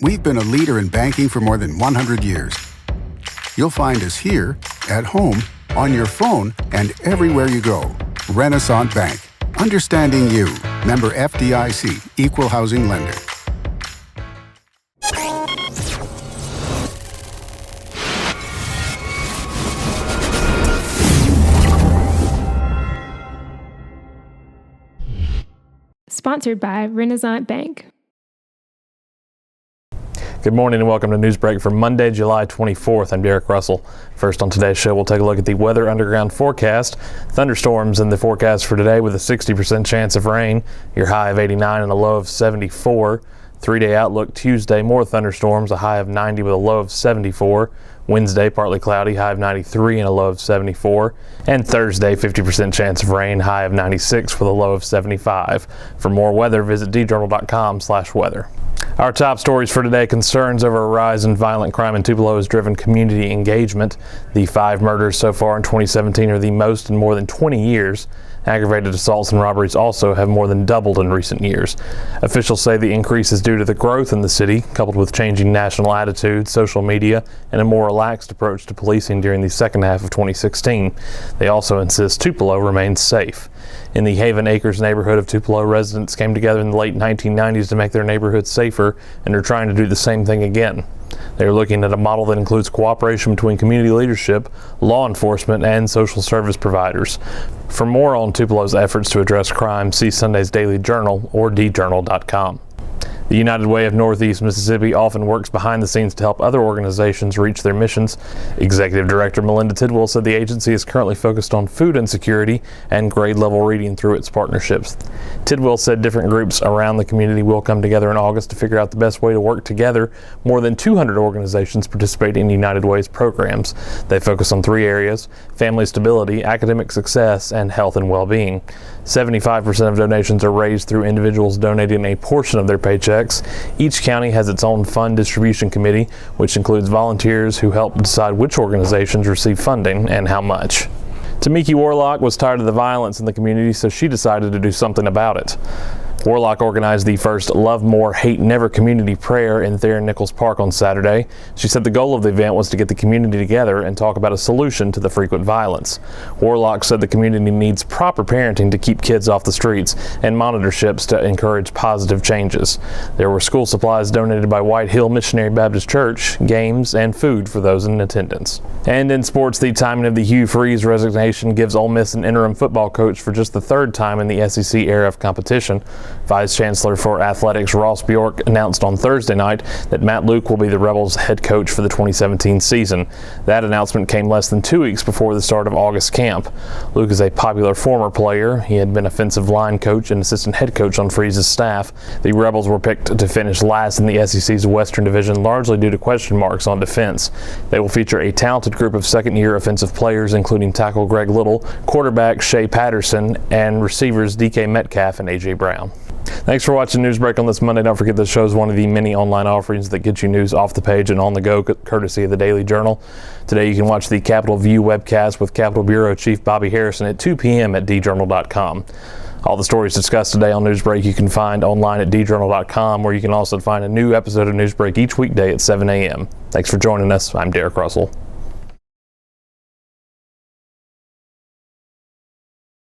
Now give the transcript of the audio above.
We've been a leader in banking for more than 100 years. You'll find us here, at home, on your phone, and everywhere you go. Renaissance Bank. Understanding you. Member FDIC. Equal housing lender. Sponsored by Renaissance Bank. Good morning and welcome to Newsbreak for Monday, July 24th. I'm Derek Russell. First on today's show, we'll take a look at the Weather Underground forecast. Thunderstorms in the forecast for today with a 60% chance of rain. Your high of 89 and a low of 74. 3-day outlook Tuesday, more thunderstorms, a high of 90 with a low of 74. Wednesday, partly cloudy, high of 93 and a low of 74. And Thursday, 50% chance of rain, high of 96 with a low of 75. For more weather, visit djournal.com/weather. Our top stories for today: concerns over a rise in violent crime in Tupelo has driven community engagement. The 5 murders so far in 2017 are the most in more than 20 years. Aggravated assaults and robberies also have more than doubled in recent years. Officials say the increase is due to the growth in the city, coupled with changing national attitudes, social media, and a more relaxed approach to policing during the second half of 2016. They also insist Tupelo remains safe. In the Haven Acres neighborhood of Tupelo, residents came together in the late 1990s to make their neighborhood safer, and are trying to do the same thing again. They are looking at a model that includes cooperation between community leadership, law enforcement, and social service providers. For more on Tupelo's efforts to address crime, see Sunday's Daily Journal or djournal.com. The United Way of Northeast Mississippi often works behind the scenes to help other organizations reach their missions. Executive Director Melinda Tidwell said the agency is currently focused on food insecurity and grade-level reading through its partnerships. Tidwell said different groups around the community will come together in August to figure out the best way to work together. More than 200 organizations participate in United Way's programs. They focus on 3 areas: family stability, academic success, and health and well-being. 75% of donations are raised through individuals donating a portion of their paycheck. Each county has its own fund distribution committee, which includes volunteers who help decide which organizations receive funding and how much. Tamiki Warlock was tired of the violence in the community, so she decided to do something about it. Warlock organized the first Love More, Hate Never community prayer in Thayer Nichols Park on Saturday. She said the goal of the event was to get the community together and talk about a solution to the frequent violence. Warlock said the community needs proper parenting to keep kids off the streets and monitorships to encourage positive changes. There were school supplies donated by White Hill Missionary Baptist Church, games, and food for those in attendance. And in sports, the timing of the Hugh Freeze resignation gives Ole Miss an interim football coach for just the 3rd time in the SEC era of competition. Vice Chancellor for Athletics Ross Bjork announced on Thursday night that Matt Luke will be the Rebels' head coach for the 2017 season. That announcement came less than 2 weeks before the start of August camp. Luke is a popular former player. He had been offensive line coach and assistant head coach on Freeze's staff. The Rebels were picked to finish last in the SEC's Western Division, largely due to question marks on defense. They will feature a talented group of second-year offensive players, including tackle Greg Little, quarterback Shea Patterson, and receivers DK Metcalf and AJ Brown. Thanks for watching Newsbreak on this Monday. Don't forget this show is one of the many online offerings that get you news off the page and on the go, courtesy of the Daily Journal. Today you can watch the Capitol View webcast with Capitol Bureau Chief Bobby Harrison at 2 p.m. at djournal.com. All the stories discussed today on Newsbreak you can find online at djournal.com, where you can also find a new episode of Newsbreak each weekday at 7 a.m. Thanks for joining us. I'm Derek Russell.